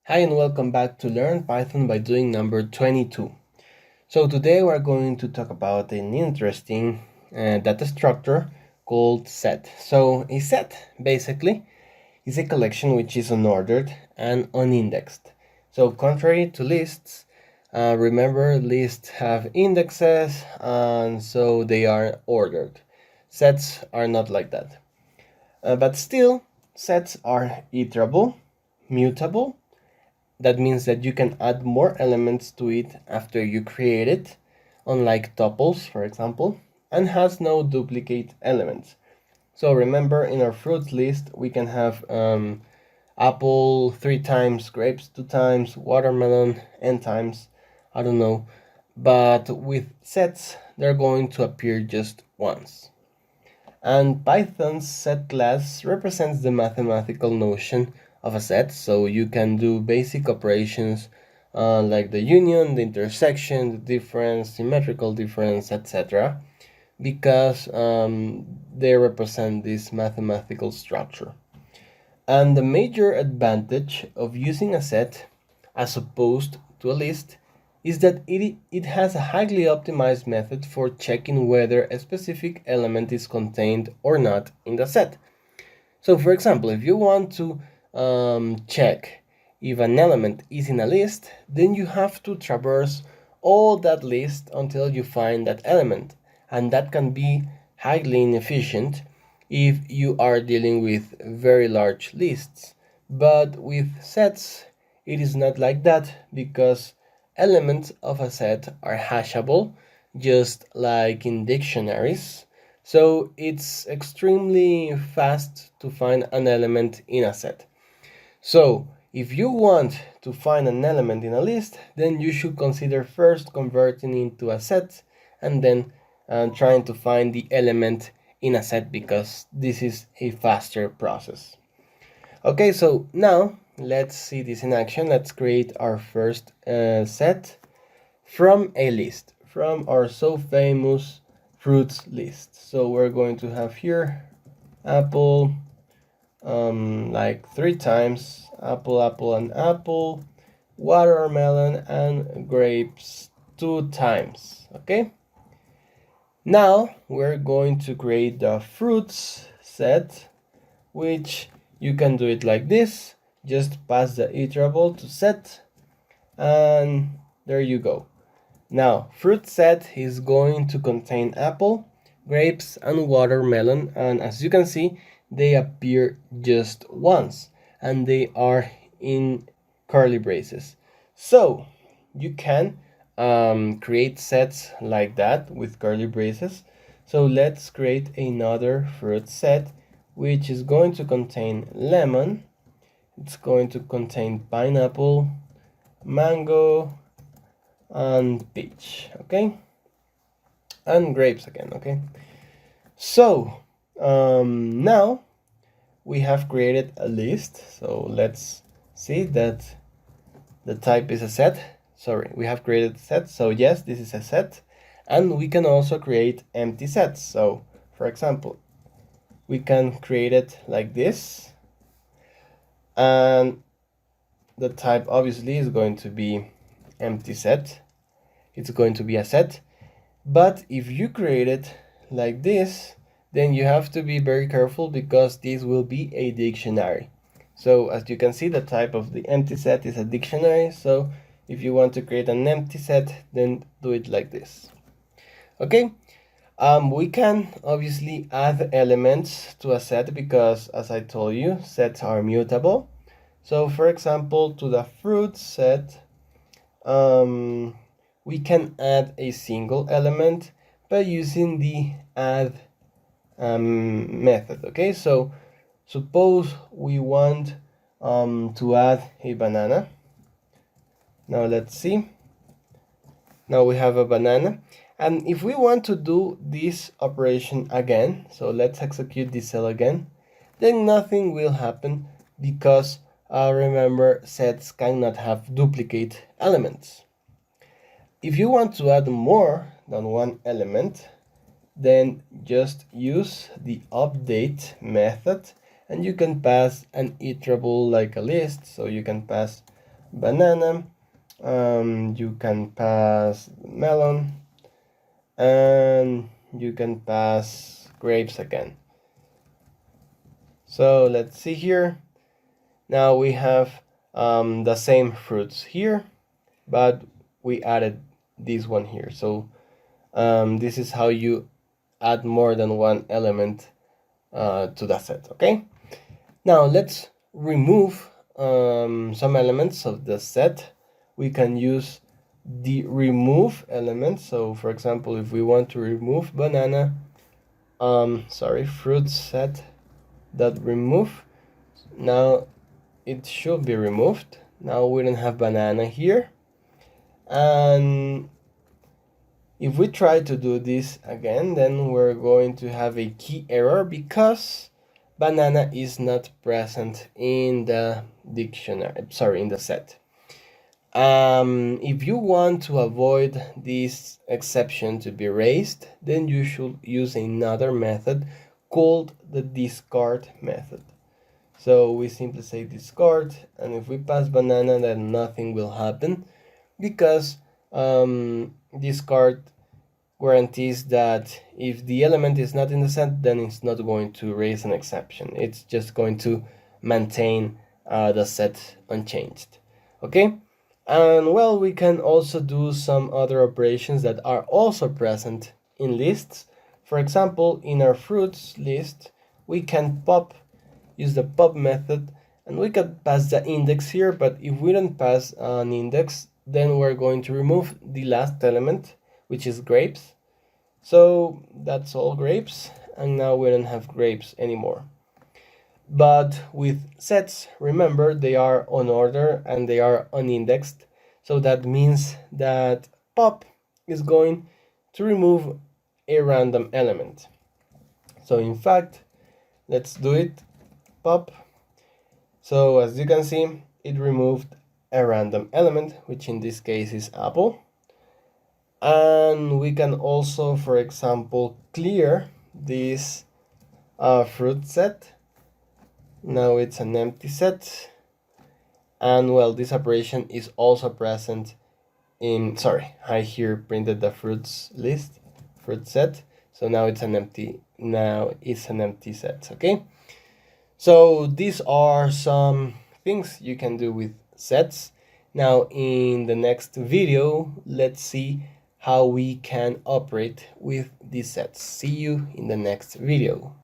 Hi and welcome back to Learn Python by Doing number 22. So today we're going to talk about an interesting data structure called set. So a set basically is a collection which is unordered and unindexed. So contrary to lists, remember lists have indexes and so they are ordered. Sets are not like that. But still, sets are iterable, mutable. That means that you can add more elements to it after you create it, unlike tuples, for example, and has no duplicate elements. So remember, in our fruits list, we can have apple 3 times, grapes 2 times, watermelon n times, I don't know. But with sets, they're going to appear just once. And Python's set class represents the mathematical notion of a set, so you can do basic operations like the union, the intersection, the difference, symmetrical difference, etc., because they represent this mathematical structure. And the major advantage of using a set as opposed to a list is that it has a highly optimized method for checking whether a specific element is contained or not in the set. So for example, if you want to check if an element is in a list, then you have to traverse all that list until you find that element. And that can be highly inefficient if you are dealing with very large lists. But with sets, it is not like that because elements of a set are hashable, just like in dictionaries. So it's extremely fast to find an element in a set. So if you want to find an element in a list, then you should consider first converting into a set and then trying to find the element in a set because this is a faster process. Okay, so now let's see this in action. Let's create our first set from a list, from our so famous fruits list. So we're going to have here apple, like 3 times, apple, apple, and apple, watermelon, and grapes 2 times, okay? Now we're going to create the fruits set, which you can do it like this. Just pass the iterable to set, and there you go. Now, fruit set is going to contain apple, grapes, and watermelon, and as you can see, they appear just once, and they are in curly braces. So, you can create sets like that with curly braces. So let's create another fruit set, which is going to contain lemon, it's going to contain pineapple, mango, and peach, okay, and grapes again, okay. So now we have created a list, so let's see that the type is a set. Sorry, we have created a set, so yes, this is a set. And we can also create empty sets. So for example, we can create it like this, and the type obviously is going to be empty set. It's going to be a set. But if you create it like this, then you have to be very careful because this will be a dictionary. So as you can see, the type of the empty set is a dictionary. So if you want to create an empty set, then do it like this. Okay, we can obviously add elements to a set because, as I told you, sets are mutable. So for example, to the fruit set, we can add a single element by using the add method. Okay, so suppose we want to add a banana. Now let's see. Now we have a banana, and if we want to do this operation again, so let's execute this cell again, then nothing will happen because remember, sets cannot have duplicate elements. If you want to add more than one element, then just use the update method, and you can pass an iterable like a list. So you can pass banana, you can pass melon, and you can pass grapes again. So let's see here. Now we have the same fruits here, but we added this one here. So this is how you add more than one element to the set, okay? Now let's remove some elements of the set. We can use the remove element. So for example, if we want to remove banana, fruit set dot remove. Now it should be removed. Now we don't have banana here. And if we try to do this again, then we're going to have a key error because banana is not present in the dictionary, in the set. If you want to avoid this exception to be raised, then you should use another method called the discard method. So we simply say discard, and if we pass banana, then nothing will happen because discard guarantees that if the element is not in the set, then it's not going to raise an exception. It's just going to maintain the set unchanged. Okay? And well, we can also do some other operations that are also present in lists. For example, in our fruits list, we can use the pop method, and we can pass the index here, but if we don't pass an index, then we're going to remove the last element, which is grapes. So that's all grapes, and now we don't have grapes anymore. But with sets, remember, they are on order and they are unindexed. So that means that pop is going to remove a random element. So in fact, let's do it. Pop. So as you can see, it removed a random element, which in this case is apple. And we can also, for example, clear this fruit set. Now it's an empty set. And well, this operation is also present in, I here printed the fruits list, fruit set. So now it's an empty set, okay? So these are some things you can do with sets. Now in the next video, let's see how we can operate with these sets. See you in the next video.